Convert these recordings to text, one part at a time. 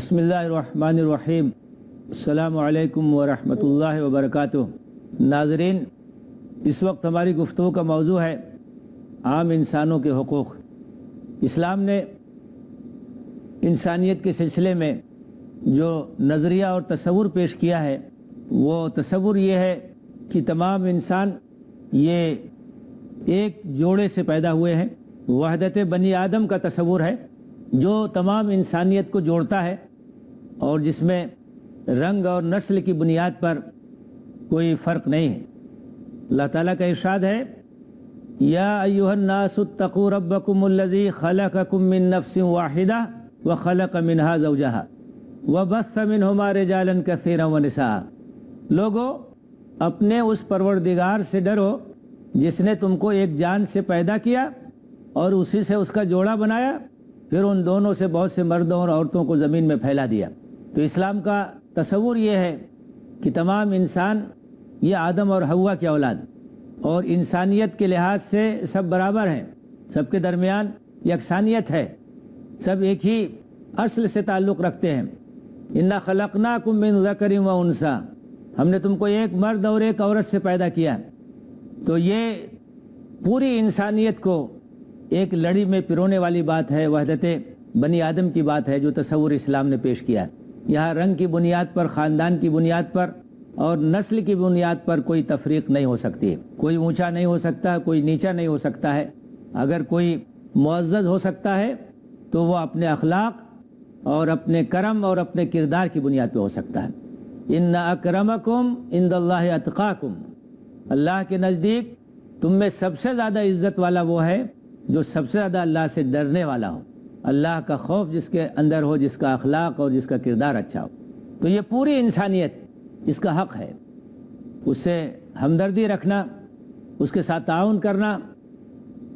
بسم اللہ الرحمن الرحیم۔ السلام علیکم ورحمۃ اللہ وبرکاتہ۔ ناظرین، اس وقت ہماری گفتگو کا موضوع ہے عام انسانوں کے حقوق۔ اسلام نے انسانیت کے سلسلے میں جو نظریہ اور تصور پیش کیا ہے وہ تصور یہ ہے کہ تمام انسان یہ ایک جوڑے سے پیدا ہوئے ہیں۔ وحدت بنی آدم کا تصور ہے جو تمام انسانیت کو جوڑتا ہے اور جس میں رنگ اور نسل کی بنیاد پر کوئی فرق نہیں ہے۔ اللہ تعالیٰ کا ارشاد ہے، یا ایھا الناس اتقوا ربکم الذی خلقکم من نفس واحدہ وخلق منها زوجہا وبث منہما رجالا کثیرا ونساء۔ لوگو، اپنے اس پروردگار سے ڈرو جس نے تم کو ایک جان سے پیدا کیا اور اسی سے اس کا جوڑا بنایا، پھر ان دونوں سے بہت سے مردوں اور عورتوں کو زمین میں پھیلا دیا۔ تو اسلام کا تصور یہ ہے کہ تمام انسان یہ آدم اور حوا کی اولاد اور انسانیت کے لحاظ سے سب برابر ہیں، سب کے درمیان یکسانیت ہے، سب ایک ہی اصل سے تعلق رکھتے ہیں۔ انا خلقناکم من ذکر و انثی، ہم نے تم کو ایک مرد اور ایک عورت سے پیدا کیا۔ تو یہ پوری انسانیت کو ایک لڑی میں پرونے والی بات ہے، وحدت بنی آدم کی بات ہے جو تصور اسلام نے پیش کیا۔ یہاں رنگ کی بنیاد پر، خاندان کی بنیاد پر اور نسل کی بنیاد پر کوئی تفریق نہیں ہو سکتی۔ کوئی اونچا نہیں ہو سکتا، کوئی نیچا نہیں ہو سکتا ہے۔ اگر کوئی معزز ہو سکتا ہے تو وہ اپنے اخلاق اور اپنے کرم اور اپنے کردار کی بنیاد پہ ہو سکتا ہے۔ ان اکرمکم عند اللہ اتقاکم، اللہ کے نزدیک تم میں سب سے زیادہ عزت والا وہ ہے جو سب سے زیادہ اللہ سے ڈرنے والا ہو، اللہ کا خوف جس کے اندر ہو، جس کا اخلاق اور جس کا کردار اچھا ہو۔ تو یہ پوری انسانیت اس کا حق ہے، اس سے ہمدردی رکھنا، اس کے ساتھ تعاون کرنا،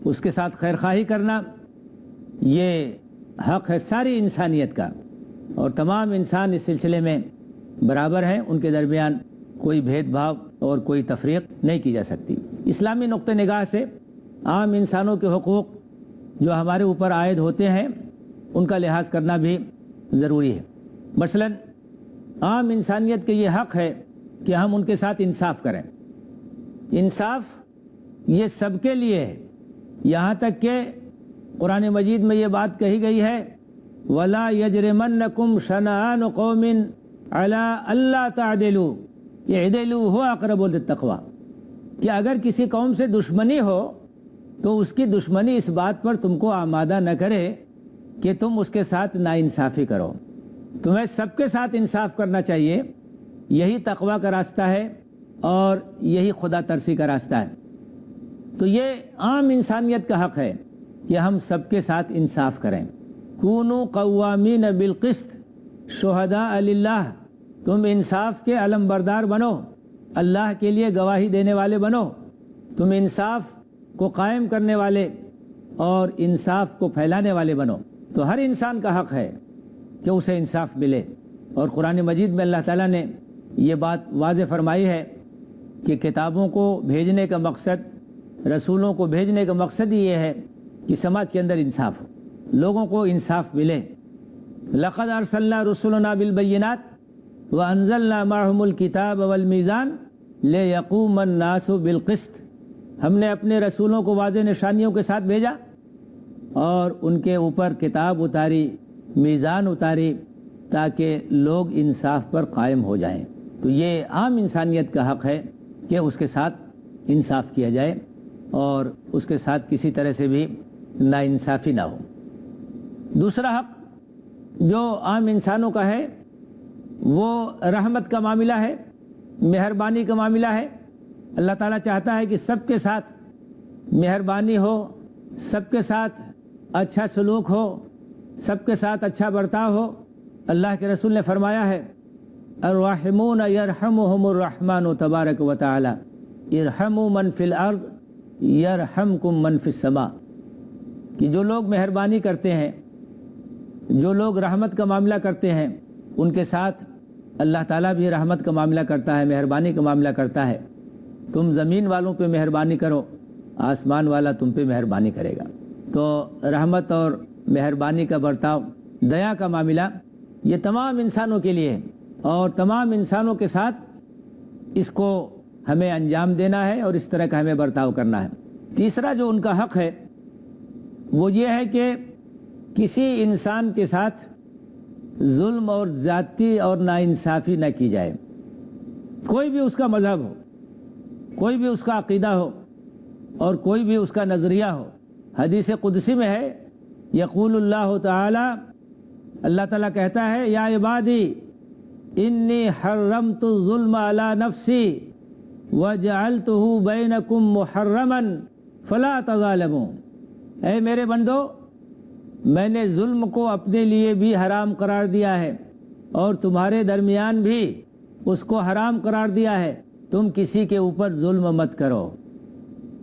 اس کے ساتھ خیرخواہی کرنا، یہ حق ہے ساری انسانیت کا، اور تمام انسان اس سلسلے میں برابر ہیں، ان کے درمیان کوئی بھید بھاؤ اور کوئی تفریق نہیں کی جا سکتی۔ اسلامی نقطہ نگاہ سے عام انسانوں کے حقوق جو ہمارے اوپر عائد ہوتے ہیں ان کا لحاظ کرنا بھی ضروری ہے۔ مثلا عام انسانیت کے یہ حق ہے کہ ہم ان کے ساتھ انصاف کریں۔ انصاف یہ سب کے لیے ہے، یہاں تک کہ قرآن مجید میں یہ بات کہی گئی ہے، وَلَا يَجْرِمَنَّكُمْ شَنَآنُ قَوْمٍ عَلَىٰ أَلَّا تَعْدِلُوا اعْدِلُوا هُوَ أَقْرَبُ لِلتَّقْوَىٰ، کہ اگر کسی قوم سے دشمنی ہو تو اس کی دشمنی اس بات پر تم کو آمادہ نہ کرے کہ تم اس کے ساتھ ناانصافی کرو۔ تمہیں سب کے ساتھ انصاف کرنا چاہیے، یہی تقویٰ کا راستہ ہے اور یہی خدا ترسی کا راستہ ہے۔ تو یہ عام انسانیت کا حق ہے کہ ہم سب کے ساتھ انصاف کریں۔ کونوا قوامین بالقسط شہداء للہ، تم انصاف کے علم بردار بنو، اللہ کے لیے گواہی دینے والے بنو، تم انصاف کو قائم کرنے والے اور انصاف کو پھیلانے والے بنو۔ تو ہر انسان کا حق ہے کہ اسے انصاف ملے، اور قرآن مجید میں اللہ تعالیٰ نے یہ بات واضح فرمائی ہے کہ کتابوں کو بھیجنے کا مقصد، رسولوں کو بھیجنے کا مقصد ہی یہ ہے کہ سماج کے اندر انصاف ہو، لوگوں کو انصاف ملے۔ لقد ارسلنا رسلنا بالبینات وانزلنا معهم الکتاب والمیزان لیقوم الناس بالقسط، ہم نے اپنے رسولوں کو واضح نشانیوں کے ساتھ بھیجا اور ان کے اوپر کتاب اتاری، میزان اتاری، تاکہ لوگ انصاف پر قائم ہو جائیں۔ تو یہ عام انسانیت کا حق ہے کہ اس کے ساتھ انصاف کیا جائے اور اس کے ساتھ کسی طرح سے بھی ناانصافی نہ ہو۔ دوسرا حق جو عام انسانوں کا ہے وہ رحمت کا معاملہ ہے، مہربانی کا معاملہ ہے۔ اللہ تعالیٰ چاہتا ہے کہ سب کے ساتھ مہربانی ہو، سب کے ساتھ اچھا سلوک ہو، سب کے ساتھ اچھا برتاؤ ہو۔ اللہ کے رسول نے فرمایا ہے، الراحمون یرحمہم الرحمن تبارک و تعالی ارحموا من فی الارض یرحمکم من فی السماء، کہ جو لوگ مہربانی کرتے ہیں، جو لوگ رحمت کا معاملہ کرتے ہیں، ان کے ساتھ اللہ تعالیٰ بھی رحمت کا معاملہ کرتا ہے، مہربانی کا معاملہ کرتا ہے۔ تم زمین والوں پہ مہربانی کرو، آسمان والا تم پہ مہربانی کرے گا۔ تو رحمت اور مہربانی کا برتاؤ، دیا کا معاملہ، یہ تمام انسانوں کے لیے ہے اور تمام انسانوں کے ساتھ اس کو ہمیں انجام دینا ہے اور اس طرح کا ہمیں برتاؤ کرنا ہے۔ تیسرا جو ان کا حق ہے وہ یہ ہے کہ کسی انسان کے ساتھ ظلم اور زیادتی اور ناانصافی نہ کی جائے، کوئی بھی اس کا مذہب ہو، کوئی بھی اس کا عقیدہ ہو اور کوئی بھی اس کا نظریہ ہو۔ حدیث قدسی میں ہے، یقول اللہ تعالی، اللہ تعالیٰ کہتا ہے، یا عبادی انی حرمت الظلم علی نفسی وجعلتہ بینکم محرما فلا تظالموا۔ اے میرے بندو، میں نے ظلم کو اپنے لیے بھی حرام قرار دیا ہے اور تمہارے درمیان بھی اس کو حرام قرار دیا ہے، تم کسی کے اوپر ظلم مت کرو،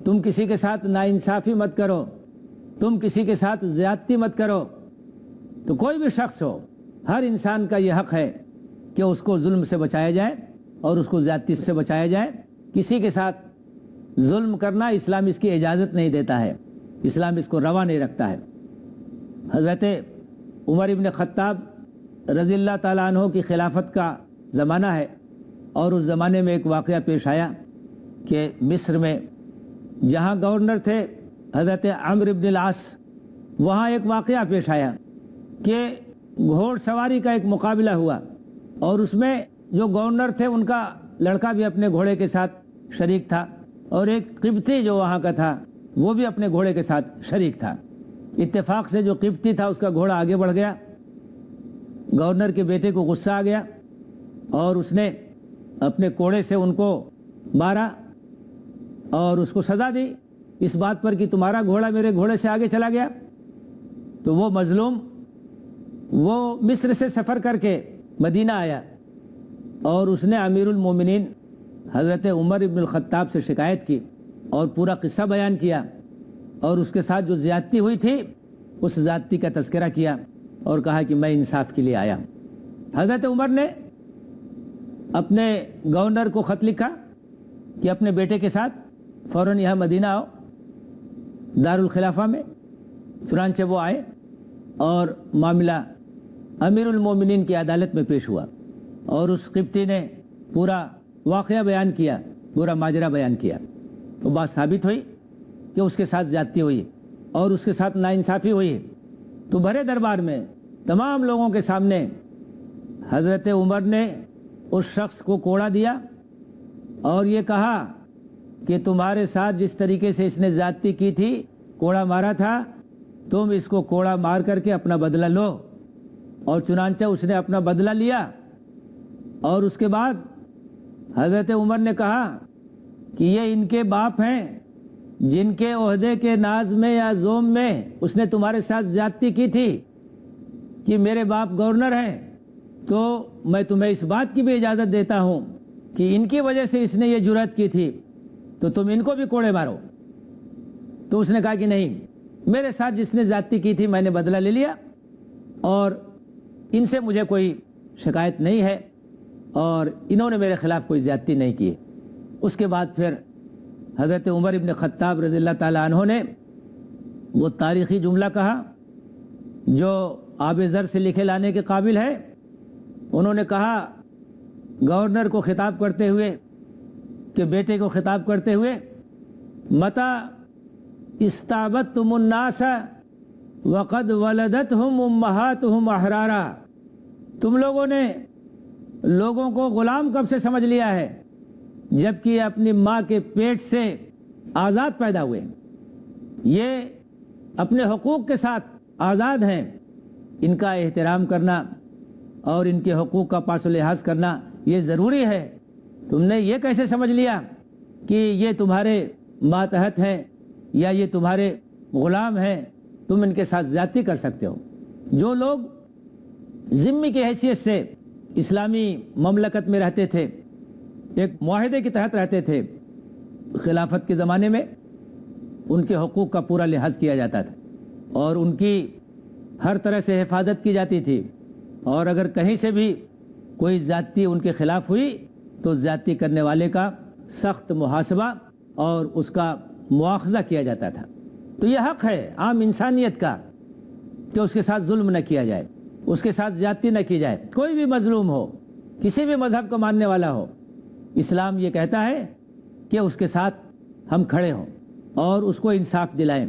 تم کسی کے ساتھ ناانصافی مت کرو، تم کسی کے ساتھ زیادتی مت کرو۔ تو کوئی بھی شخص ہو، ہر انسان کا یہ حق ہے کہ اس کو ظلم سے بچایا جائے اور اس کو زیادتی سے بچایا جائے۔ کسی کے ساتھ ظلم کرنا اسلام اس کی اجازت نہیں دیتا ہے، اسلام اس کو روا نہیں رکھتا ہے۔ حضرت عمر ابن خطاب رضی اللہ تعالیٰ عنہ کی خلافت کا زمانہ ہے اور اس زمانے میں ایک واقعہ پیش آیا کہ مصر میں جہاں گورنر تھے حضرت عمرو بن العاص، وہاں ایک واقعہ پیش آیا کہ گھوڑ سواری کا ایک مقابلہ ہوا اور اس میں جو گورنر تھے ان کا لڑکا بھی اپنے گھوڑے کے ساتھ شریک تھا اور ایک قبطی جو وہاں کا تھا وہ بھی اپنے گھوڑے کے ساتھ شریک تھا۔ اتفاق سے جو قبطی تھا اس کا گھوڑا آگے بڑھ گیا، گورنر کے بیٹے کو غصہ آ گیا اور اس نے اپنے کوڑے سے ان کو مارا اور اس کو سزا دی اس بات پر کہ تمہارا گھوڑا میرے گھوڑے سے آگے چلا گیا۔ تو وہ مظلوم وہ مصر سے سفر کر کے مدینہ آیا اور اس نے امیر المومنین حضرت عمر ابن الخطاب سے شکایت کی اور پورا قصہ بیان کیا اور اس کے ساتھ جو زیادتی ہوئی تھی اس زیادتی کا تذکرہ کیا اور کہا کہ میں انصاف کے لیے آیا ہوں۔ حضرت عمر نے اپنے گورنر کو خط لکھا کہ اپنے بیٹے کے ساتھ فوراً یہاں مدینہ آؤ دارالخلافہ میں۔ چنانچہ وہ آئے اور معاملہ امیر المومنین کی عدالت میں پیش ہوا اور اس قبطی نے پورا واقعہ بیان کیا، پورا ماجرا بیان کیا۔ تو بات ثابت ہوئی کہ اس کے ساتھ زیادتی ہوئی اور اس کے ساتھ ناانصافی ہوئی۔ تو بھرے دربار میں تمام لوگوں کے سامنے حضرت عمر نے اس شخص کو کوڑا دیا اور یہ کہا کہ تمہارے ساتھ جس طریقے سے اس نے زیادتی کی تھی، کوڑا مارا تھا، تم اس کو کوڑا مار کر کے اپنا بدلہ لو۔ اور چنانچہ اس نے اپنا بدلہ لیا اور اس کے بعد حضرت عمر نے کہا کہ یہ ان کے باپ ہیں جن کے عہدے کے ناز میں یا زوم میں اس نے تمہارے ساتھ زیادتی کی تھی کہ میرے باپ گورنر ہیں، تو میں تمہیں اس بات کی بھی اجازت دیتا ہوں کہ ان کی وجہ سے اس نے یہ جرأت کی تھی تو تم ان کو بھی کوڑے مارو۔ تو اس نے کہا کہ نہیں، میرے ساتھ جس نے زیادتی کی تھی میں نے بدلہ لے لیا اور ان سے مجھے کوئی شکایت نہیں ہے اور انہوں نے میرے خلاف کوئی زیادتی نہیں کی۔ اس کے بعد پھر حضرت عمر ابن خطاب رضی اللہ تعالیٰ عنہ نے وہ تاریخی جملہ کہا جو آب زر سے لکھے لانے کے قابل ہے۔ انہوں نے کہا گورنر کو خطاب کرتے ہوئے کہ بیٹے کو خطاب کرتے ہوئے، متا استعبدتم الناس وقد ولدتهم امہاتهم احرارا، تم لوگوں نے لوگوں کو غلام کب سے سمجھ لیا ہے جبکہ یہ اپنی ماں کے پیٹ سے آزاد پیدا ہوئے، یہ اپنے حقوق کے ساتھ آزاد ہیں، ان کا احترام کرنا اور ان کے حقوق کا پاس و لحاظ کرنا یہ ضروری ہے۔ تم نے یہ کیسے سمجھ لیا کہ یہ تمہارے ماتحت ہیں یا یہ تمہارے غلام ہیں، تم ان کے ساتھ زیادتی کر سکتے ہو؟ جو لوگ ذمہ کی حیثیت سے اسلامی مملکت میں رہتے تھے، ایک معاہدے کے تحت رہتے تھے، خلافت کے زمانے میں ان کے حقوق کا پورا لحاظ کیا جاتا تھا اور ان کی ہر طرح سے حفاظت کی جاتی تھی، اور اگر کہیں سے بھی کوئی زیادتی ان کے خلاف ہوئی تو زیادتی کرنے والے کا سخت محاسبہ اور اس کا مواخذہ کیا جاتا تھا۔ تو یہ حق ہے عام انسانیت کا کہ اس کے ساتھ ظلم نہ کیا جائے۔ اس کے ساتھ زیادتی نہ کی جائے. کوئی بھی مظلوم ہو, کسی بھی مذہب کو ماننے والا ہو, اسلام یہ کہتا ہے کہ اس کے ساتھ ہم کھڑے ہوں اور اس کو انصاف دلائیں,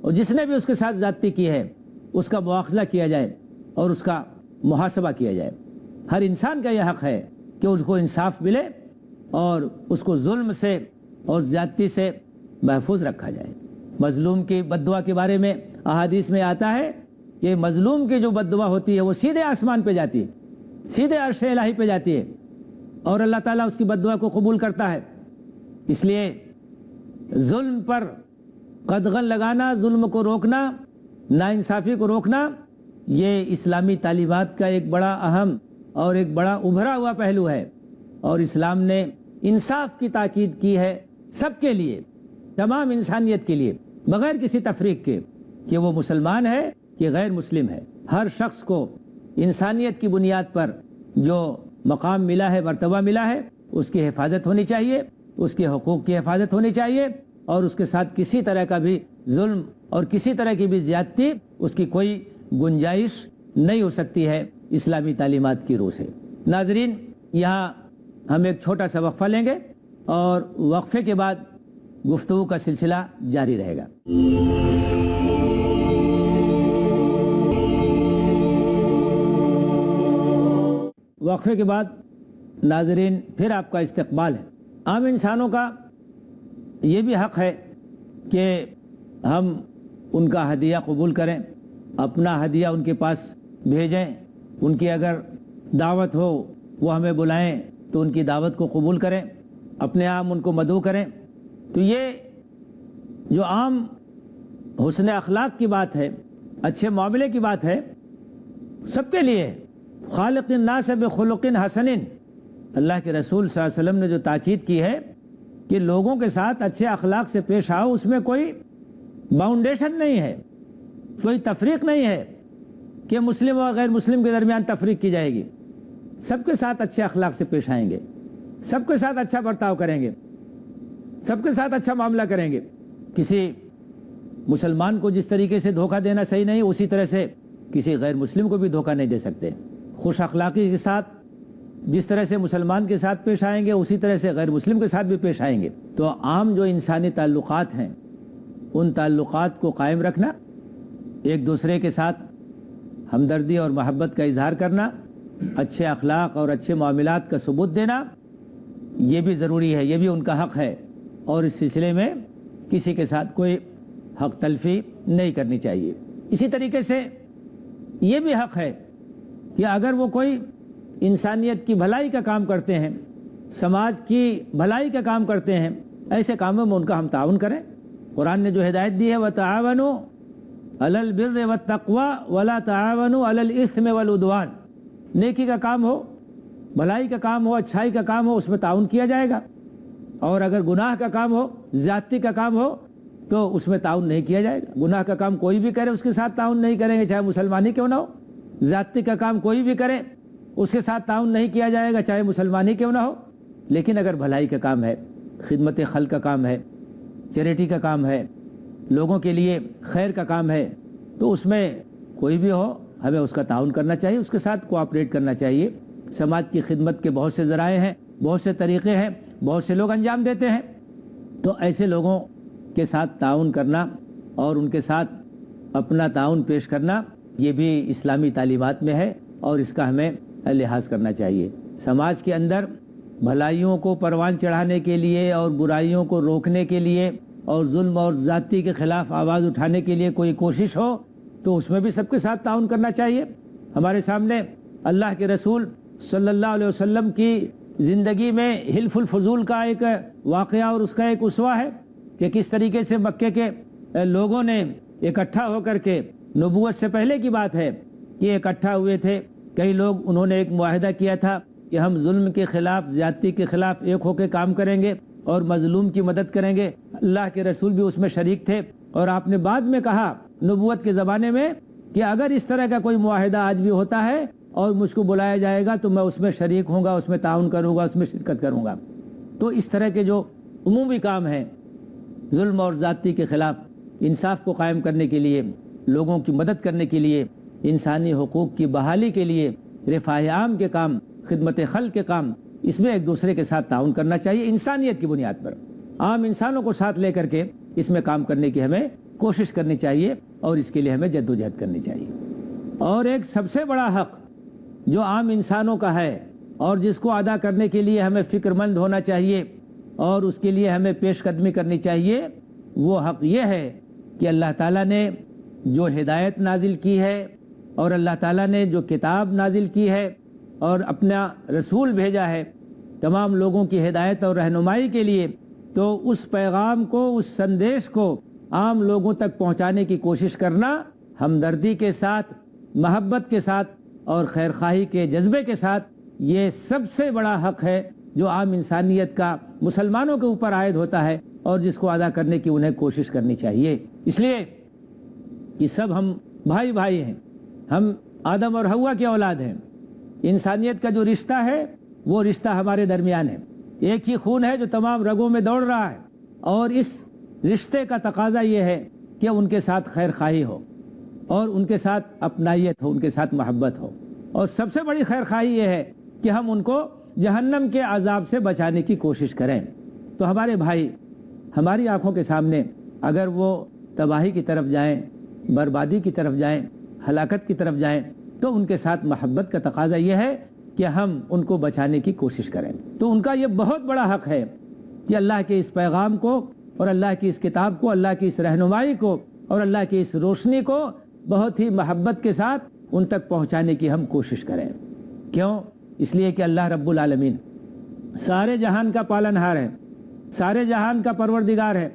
اور جس نے بھی اس کے ساتھ زیادتی کی ہے اس کا مواخذہ کیا جائے اور اس کا محاسبہ کیا جائے. ہر انسان کا یہ حق ہے کہ اس کو انصاف ملے اور اس کو ظلم سے اور زیادتی سے محفوظ رکھا جائے. مظلوم کی بد دعا کے بارے میں احادیث میں آتا ہے کہ مظلوم کی جو بد دعا ہوتی ہے وہ سیدھے آسمان پہ جاتی ہے, سیدھے عرش الہی پہ جاتی ہے, اور اللہ تعالیٰ اس کی بد دعا کو قبول کرتا ہے. اس لیے ظلم پر قدغن لگانا, ظلم کو روکنا, ناانصافی کو روکنا, یہ اسلامی تعلیمات کا ایک بڑا اہم اور ایک بڑا ابھرا ہوا پہلو ہے. اور اسلام نے انصاف کی تاکید کی ہے سب کے لیے, تمام انسانیت کے لیے, بغیر کسی تفریق کے, کہ وہ مسلمان ہے کہ غیر مسلم ہے. ہر شخص کو انسانیت کی بنیاد پر جو مقام ملا ہے, مرتبہ ملا ہے, اس کی حفاظت ہونی چاہیے, اس کے حقوق کی حفاظت ہونی چاہیے, اور اس کے ساتھ کسی طرح کا بھی ظلم اور کسی طرح کی بھی زیادتی اس کی کوئی گنجائش نہیں ہو سکتی ہے اسلامی تعلیمات کی روح سے. ناظرین, یہاں ہم ایک چھوٹا سا وقفہ لیں گے اور وقفے کے بعد گفتگو کا سلسلہ جاری رہے گا. وقفے کے بعد ناظرین پھر آپ کا استقبال ہے. عام انسانوں کا یہ بھی حق ہے کہ ہم ان کا ہدیہ قبول کریں, اپنا ہدیہ ان کے پاس بھیجیں, ان کی اگر دعوت ہو وہ ہمیں بلائیں تو ان کی دعوت کو قبول کریں, اپنے عام ان کو مدعو کریں. تو یہ جو عام حسن اخلاق کی بات ہے, اچھے معاملے کی بات ہے, سب کے لیے. خالق الناس بخلق حسن, اللہ کے رسول صلی اللہ علیہ وسلم نے جو تاکید کی ہے کہ لوگوں کے ساتھ اچھے اخلاق سے پیش آؤ, اس میں کوئی باؤنڈیشن نہیں ہے, کوئی تفریق نہیں ہے کہ مسلم اور غیر مسلم کے درمیان تفریق کی جائے گی. سب کے ساتھ اچھے اخلاق سے پیش آئیں گے, سب کے ساتھ اچھا برتاؤ کریں گے, سب کے ساتھ اچھا معاملہ کریں گے. کسی مسلمان کو جس طریقے سے دھوکہ دینا صحیح نہیں, اسی طرح سے کسی غیر مسلم کو بھی دھوکہ نہیں دے سکتے. خوش اخلاقی کے ساتھ جس طرح سے مسلمان کے ساتھ پیش آئیں گے اسی طرح سے غیر مسلم کے ساتھ بھی پیش آئیں گے. تو عام جو انسانی تعلقات ہیں ان تعلقات کو قائم رکھنا, ایک دوسرے کے ساتھ ہمدردی اور محبت کا اظہار کرنا, اچھے اخلاق اور اچھے معاملات کا ثبوت دینا, یہ بھی ضروری ہے, یہ بھی ان کا حق ہے. اور اس سلسلے میں کسی کے ساتھ کوئی حق تلفی نہیں کرنی چاہیے. اسی طریقے سے یہ بھی حق ہے کہ اگر وہ کوئی انسانیت کی بھلائی کا کام کرتے ہیں, سماج کی بھلائی کا کام کرتے ہیں, ایسے کاموں میں ان کا ہم تعاون کریں. قرآن نے جو ہدایت دی ہے وَتَعَاوَنُوا عَلَى الْبِرِّ وَالتَّقْوَى وَلَا تَعَاوَنُوا عَلَى الْإِثْمِ وَالْعُدْوَانِ, نیکی کا کام ہو, بھلائی کا کام ہو, اچھائی کا کام ہو, اس میں تعاون کیا جائے گا. اور اگر گناہ کا کام ہو, زیادتی کا کام ہو, تو اس میں تعاون نہیں کیا جائے گا. گناہ کا کام کوئی بھی کرے اس کے ساتھ تعاون نہیں کریں گے, چاہے مسلمان ہی کیوں نہ ہو. زیادتی کا کام کوئی بھی کرے اس کے ساتھ تعاون نہیں کیا جائے گا, چاہے مسلمان ہی کیوں نہ ہو. لیکن اگر بھلائی کا کام ہے, خدمت خلق کا کام ہے, چیریٹی کا کام ہے, لوگوں کے لیے خیر کا کام ہے, تو اس میں کوئی بھی ہو ہمیں اس کا تعاون کرنا چاہیے, اس کے ساتھ کوآپریٹ کرنا چاہیے. سماج کی خدمت کے بہت سے ذرائع ہیں, بہت سے طریقے ہیں, بہت سے لوگ انجام دیتے ہیں. تو ایسے لوگوں کے ساتھ تعاون کرنا اور ان کے ساتھ اپنا تعاون پیش کرنا یہ بھی اسلامی تعلیمات میں ہے, اور اس کا ہمیں لحاظ کرنا چاہیے. سماج کے اندر بھلائیوں کو پروان چڑھانے کے لیے اور برائیوں کو روکنے کے لیے اور ظلم اور زیادتی کے خلاف آواز اٹھانے کے لیے کوئی کوشش ہو تو اس میں بھی سب کے ساتھ تعاون کرنا چاہیے. ہمارے سامنے اللہ کے رسول صلی اللہ علیہ وسلم کی زندگی میں حلف الفضول کا ایک واقعہ اور اس کا ایک اسوہ ہے کہ کس طریقے سے مکے کے لوگوں نے اکٹھا ہو کر کے, نبوت سے پہلے کی بات ہے کہ اکٹھا ہوئے تھے کئی لوگ, انہوں نے ایک معاہدہ کیا تھا کہ ہم ظلم کے خلاف, زیادتی کے خلاف ایک ہو کے کام کریں گے اور مظلوم کی مدد کریں گے. اللہ کے رسول بھی اس میں شریک تھے, اور آپ نے بعد میں کہا نبوت کے زمانے میں کہ اگر اس طرح کا کوئی معاہدہ آج بھی ہوتا ہے اور مجھ کو بلایا جائے گا تو میں اس میں شریک ہوں گا, اس میں تعاون کروں گا, اس میں شرکت کروں گا. تو اس طرح کے جو عمومی کام ہیں ظلم اور زیادتی کے خلاف انصاف کو قائم کرنے کے لیے, لوگوں کی مدد کرنے کے لیے, انسانی حقوق کی بحالی کے لیے رفاہ عام کے کام، خدمت خلق کے کام، اس میں ایک دوسرے کے ساتھ تعاون کرنا چاہیے انسانیت کی بنیاد پر۔ عام انسانوں کو ساتھ لے کر کے اس میں کام کرنے کی ہمیں کوشش کرنی چاہیے اور اس کے لیے ہمیں جدوجہد کرنی چاہیے۔ اور ایک سب سے بڑا حق جو عام انسانوں کا ہے اور جس کو ادا کرنے کے لیے ہمیں فکر مند ہونا چاہیے اور اس کے لیے ہمیں پیش قدمی کرنی چاہیے، وہ حق یہ ہے کہ اللہ تعالیٰ نے جو ہدایت نازل کی ہے اور اللہ تعالیٰ نے جو کتاب نازل کی ہے اور اپنا رسول بھیجا ہے تمام لوگوں کی ہدایت اور رہنمائی کے لیے، تو اس پیغام کو، اس سندیش کو عام لوگوں تک پہنچانے کی کوشش کرنا ہمدردی کے ساتھ، محبت کے ساتھ اور خیرخواہی کے جذبے کے ساتھ، یہ سب سے بڑا حق ہے جو عام انسانیت کا مسلمانوں کے اوپر عائد ہوتا ہے اور جس کو ادا کرنے کی انہیں کوشش کرنی چاہیے۔ اس لیے کہ سب ہم بھائی بھائی ہیں، ہم آدم اور حوا کی اولاد ہیں، انسانیت کا جو رشتہ ہے وہ رشتہ ہمارے درمیان ہے، ایک ہی خون ہے جو تمام رگوں میں دوڑ رہا ہے، اور اس رشتے کا تقاضا یہ ہے کہ ان کے ساتھ خیر خواہی ہو اور ان کے ساتھ اپنائیت ہو، ان کے ساتھ محبت ہو، اور سب سے بڑی خیر خواہی یہ ہے کہ ہم ان کو جہنم کے عذاب سے بچانے کی کوشش کریں۔ تو ہمارے بھائی ہماری آنکھوں کے سامنے اگر وہ تباہی کی طرف جائیں، بربادی کی طرف جائیں، ہلاکت کی طرف جائیں، تو ان کے ساتھ محبت کا تقاضا یہ ہے کہ ہم ان کو بچانے کی کوشش کریں۔ تو ان کا یہ بہت بڑا حق ہے کہ اللہ کے اس پیغام کو اور اللہ کی اس کتاب کو، اللہ کی اس رہنمائی کو اور اللہ کی اس روشنی کو بہت ہی محبت کے ساتھ ان تک پہنچانے کی ہم کوشش کریں۔ کیوں؟ اس لیے کہ اللہ رب العالمین سارے جہان کا پالنہار ہے، سارے جہان کا پروردگار ہے،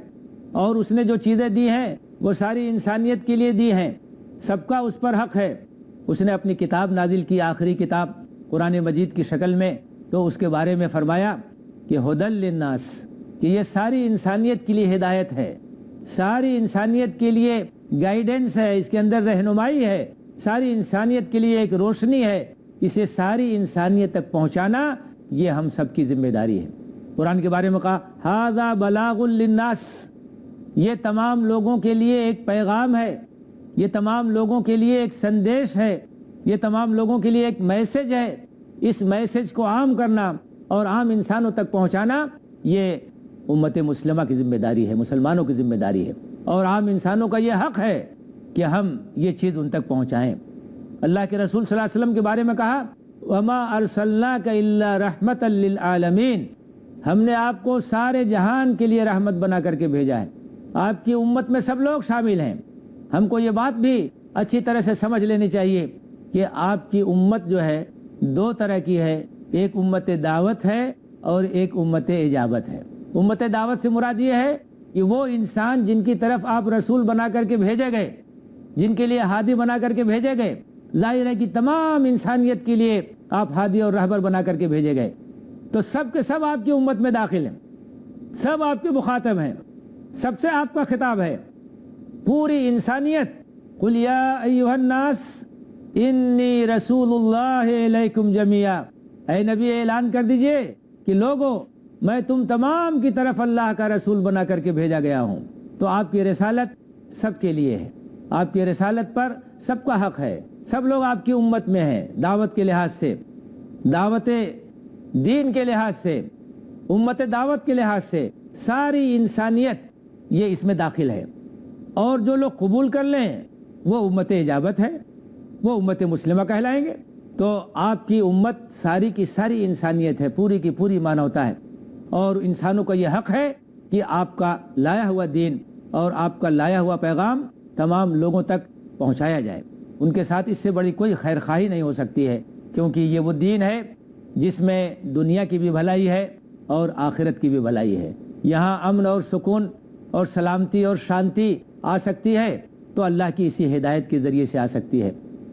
اور اس نے جو چیزیں دی ہیں وہ ساری انسانیت کے لیے دی ہیں، سب کا اس پر حق ہے۔ اس نے اپنی کتاب نازل کی، آخری کتاب قرآن مجید کی شکل میں، تو اس کے بارے میں فرمایا کہ ہدی للناس، کہ یہ ساری انسانیت کے لیے ہدایت ہے، ساری انسانیت کے لیے گائیڈنس ہے، اس کے اندر رہنمائی ہے، ساری انسانیت کے لیے ایک روشنی ہے، اسے ساری انسانیت تک پہنچانا یہ ہم سب کی ذمہ داری ہے۔ قرآن کے بارے میں کہا ھذا بلاغ للناس، یہ تمام لوگوں کے لیے ایک پیغام ہے، یہ تمام لوگوں کے لیے ایک سندیش ہے، یہ تمام لوگوں کے لیے ایک میسج ہے۔ اس میسج کو عام کرنا اور عام انسانوں تک پہنچانا یہ امت مسلمہ کی ذمہ داری ہے، مسلمانوں کی ذمہ داری ہے، اور عام انسانوں کا یہ حق ہے کہ ہم یہ چیز ان تک پہنچائیں۔ اللہ کے رسول صلی اللہ علیہ وسلم کے بارے میں کہا وَمَا أَرْسَلْنَاكَ إِلَّا رَحْمَةً لِّلْعَالَمِينَ، ہم نے آپ کو سارے جہان کے لیے رحمت بنا کر کے بھیجا ہے۔ آپ کی امت میں سب لوگ شامل ہیں۔ ہم کو یہ بات بھی اچھی طرح سے سمجھ لینی چاہیے کہ آپ کی امت جو ہے دو طرح کی ہے، ایک امت دعوت ہے اور ایک امت اجابت ہے۔ امت دعوت سے مراد یہ ہے کہ وہ انسان جن کی طرف آپ رسول بنا کر کے بھیجے گئے، جن کے لیے ہادی بنا کر کے بھیجے گئے، ظاہر ہے کہ تمام انسانیت کے لیے آپ ہادی اور رہبر بنا کر کے بھیجے گئے، تو سب کے سب آپ کی امت میں داخل ہیں، سب آپ کے مخاطب ہیں، سب سے آپ کا خطاب ہے، پوری انسانیت۔ قل یا ایھا الناس انی رسول اللہ الیکم جمیعا، اے نبی اعلان کر دیجئے کہ لوگو میں تم تمام کی طرف اللہ کا رسول بنا کر کے بھیجا گیا ہوں۔ تو آپ کی رسالت سب کے لیے ہے، آپ کی رسالت پر سب کا حق ہے، سب لوگ آپ کی امت میں ہیں، دعوت کے لحاظ سے، دعوت دین کے لحاظ سے، امت دعوت کے لحاظ سے ساری انسانیت یہ اس میں داخل ہے، اور جو لوگ قبول کر لیں وہ امت اجابت ہے، وہ امت مسلمہ کہلائیں گے۔ تو آپ کی امت ساری کی ساری انسانیت ہے، پوری کی پوری مانوتا ہے، اور انسانوں کا یہ حق ہے کہ آپ کا لایا ہوا دین اور آپ کا لایا ہوا پیغام تمام لوگوں تک پہنچایا جائے۔ ان کے ساتھ اس سے بڑی کوئی خیر خواہی نہیں ہو سکتی ہے، کیونکہ یہ وہ دین ہے جس میں دنیا کی بھی بھلائی ہے اور آخرت کی بھی بھلائی ہے۔ یہاں امن اور سکون اور سلامتی اور شانتی آ سکتی ہے تو اللہ کی اسی ہدایت کے ذریعے سے آ سکتی ہے،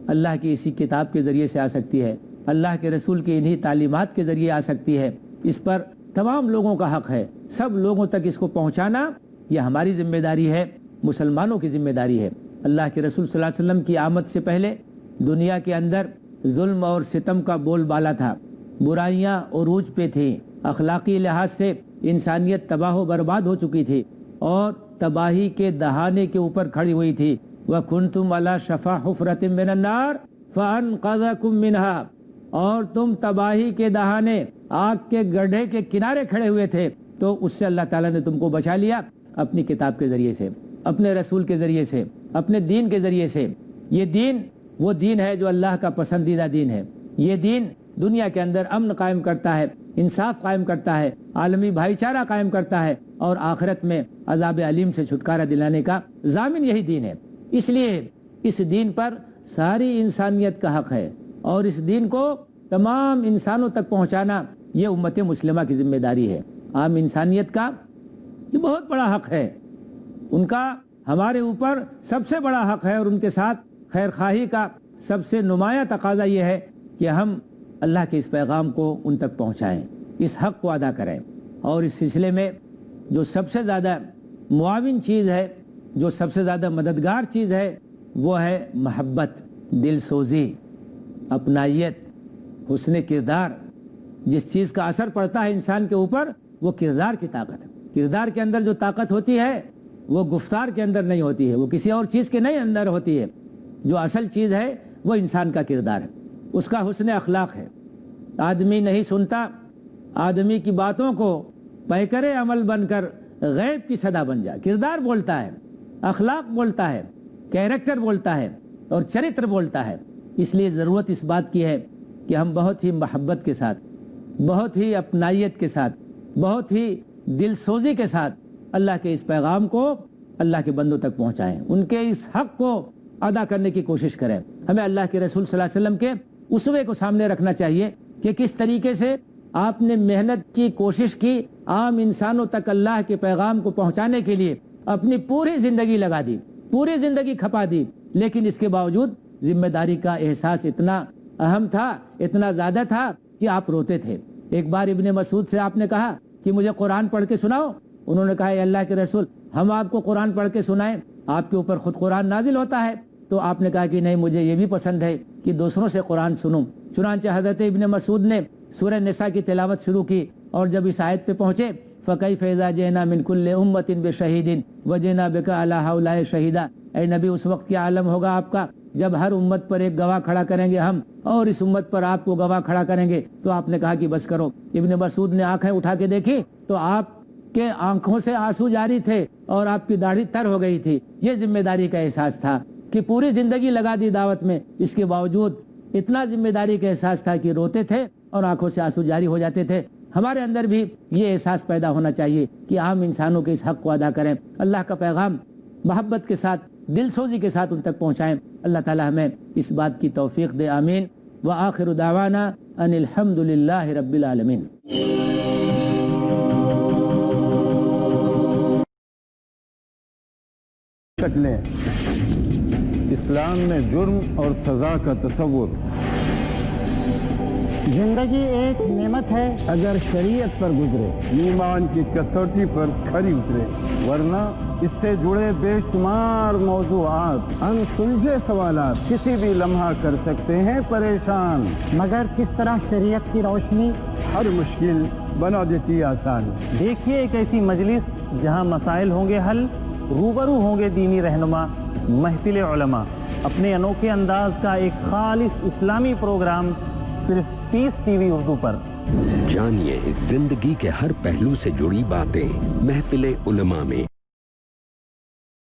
اللہ کی اسی کتاب کے ذریعے سے آ سکتی ہے، اللہ کے رسول کی انہی تعلیمات کے ذریعے آ سکتی ہے۔ اس پر تمام لوگوں کا حق ہے، سب لوگوں تک اس کو پہنچانا یہ ہماری ذمہ داری ہے، مسلمانوں کی ذمہ داری ہے۔ اللہ کے رسول صلی اللہ علیہ وسلم کی آمد سے پہلے دنیا کے اندر ظلم اور ستم کا بول بالا تھا، برائیاں عروج پہ تھیں، اخلاقی لحاظ سے انسانیت تباہ و برباد ہو چکی تھی اور تباہی کے دہانے کے اوپر کھڑی ہوئی تھی، وَكُنْتُمْ عَلَى شَفَا حُفْرَةٍ مِّنَ النَّارِ فَأَنْقَذَكُم مِّنْهَا، اور تم تباہی کے دہانے آگ کے گڑھے کے کنارے کھڑے ہوئے تھے تو اس سے اللہ تعالیٰ نے تم کو بچا لیا اپنی کتاب کے ذریعے سے، اپنے رسول کے ذریعے سے، اپنے دین کے ذریعے سے۔ یہ دین وہ دین ہے جو اللہ کا پسندیدہ دین ہے۔ یہ دین دنیا کے اندر امن قائم کرتا ہے، انصاف قائم کرتا ہے، عالمی بھائی چارہ قائم کرتا ہے، اور آخرت میں عذاب علیم سے چھٹکارا دلانے کا ضامن یہی دین ہے۔ اس لیے اس دین پر ساری انسانیت کا حق ہے، اور اس دین کو تمام انسانوں تک پہنچانا یہ امت مسلمہ کی ذمہ داری ہے۔ عام انسانیت کا یہ بہت بڑا حق ہے، ان کا ہمارے اوپر سب سے بڑا حق ہے، اور ان کے ساتھ خیر خواہی کا سب سے نمایاں تقاضا یہ ہے کہ ہم اللہ کے اس پیغام کو ان تک پہنچائیں، اس حق کو ادا کریں۔ اور اس سلسلے میں جو سب سے زیادہ معاون چیز ہے، جو سب سے زیادہ مددگار چیز ہے، وہ ہے محبت، دل سوزی، اپنائیت، حسن کردار۔ جس چیز کا اثر پڑتا ہے انسان کے اوپر وہ کردار کی طاقت ہے۔ کردار کے اندر جو طاقت ہوتی ہے وہ گفتار کے اندر نہیں ہوتی ہے، وہ کسی اور چیز کے نہیں اندر ہوتی ہے۔ جو اصل چیز ہے وہ انسان کا کردار ہے، اس کا حسن اخلاق ہے۔ آدمی نہیں سنتا، آدمی کی باتوں کو پیکر عمل بن کر غیب کی صدا بن جائے۔ کردار بولتا ہے، اخلاق بولتا ہے، کیریکٹر بولتا ہے، اور چرتر بولتا ہے۔ اس لیے ضرورت اس بات کی ہے کہ ہم بہت ہی محبت کے ساتھ، بہت ہی اپنائیت کے ساتھ، بہت ہی دل سوزی کے ساتھ اللہ کے اس پیغام کو اللہ کے بندوں تک پہنچائیں، ان کے اس حق کو ادا کرنے کی کوشش کریں۔ ہمیں اللہ کے رسول صلی اللہ علیہ وسلم کے اسوے کو سامنے رکھنا چاہیے کہ کس طریقے سے آپ نے محنت کی، کوشش کی، عام انسانوں تک اللہ کے پیغام کو پہنچانے کے لیے اپنی پوری زندگی لگا دی، پوری زندگی کھپا دی، لیکن اس کے باوجود ذمہ داری کا احساس اتنا اہم تھا، اتنا زیادہ تھا کہ آپ روتے تھے۔ ایک بار ابن مسعود سے آپ نے کہا کہ مجھے قرآن پڑھ کے سناؤ۔ انہوں نے کہا اے اللہ کے رسول، ہم آپ کو قرآن پڑھ کے سنائیں؟ آپ کے اوپر خود قرآن نازل ہوتا ہے۔ تو آپ نے کہا کہ نہیں، مجھے یہ بھی پسند ہے کہ دوسروں سے قرآن سنوں۔ چنانچہ حضرت ابن مسعود نے سورہ نساء کی تلاوت شروع کی، اور جب اس آیت پہ پہنچے فَكَيْفَ إِذَا جِئْنَا مِنْ كُلِّ أُمَّةٍ بِشَهِيدٍ وَجِئْنَا بِكَ عَلَىٰ هَٰؤُلَاءِ شَهِيدًا، اے نبی اس وقت کیا عالم ہوگا آپ کا جب ہر امت پر ایک گواہ کھڑا کریں گے ہم، اور اس امت پر آپ کو گواہ کھڑا کریں گے۔ تو آپ نے کہا کہ بس کرو۔ ابن مسعود نے آنکھیں اٹھا کے دیکھی تو آپ کے آنکھوں سے آنسو جاری تھے اور آپ کی داڑھی تر ہو گئی تھی۔ یہ ذمہ داری کا احساس تھا کہ پوری زندگی لگا دی دعوت میں، اس کے باوجود اتنا ذمہ داری کا احساس تھا کہ روتے تھے اور آنکھوں سے آنسو جاری ہو جاتے تھے۔ ہمارے اندر بھی یہ احساس پیدا ہونا چاہیے کہ عام انسانوں کے اس حق کو ادا کریں، اللہ کا پیغام محبت کے ساتھ، دل سوزی کے ساتھ ان تک پہنچائیں۔ اللہ تعالی ہمیں اس بات کی توفیق دے، آمین۔ وآخر دعوانا ان الحمد للہ رب العالمین۔ شکلیں اسلام میں جرم اور سزا کا تصور۔ زندگی ایک نعمت ہے اگر شریعت پر گزرے، ایمان کی کسوٹی پر کھری اترے، ورنہ اس سے جڑے بے شمار موضوعات، انسلجھے سوالات کسی بھی لمحہ کر سکتے ہیں پریشان، مگر کس طرح شریعت کی روشنی ہر مشکل بنا دیتی آسان۔ دیکھیے ایک ایسی مجلس جہاں مسائل ہوں گے حل، روبرو ہوں گے دینی رہنما، محفل علماء، اپنے انوکھے انداز کا ایک خالص اسلامی پروگرام صرف پیس ٹی وی اردو پر۔ جانیے زندگی کے ہر پہلو سے جڑی باتیں محفل علماء میں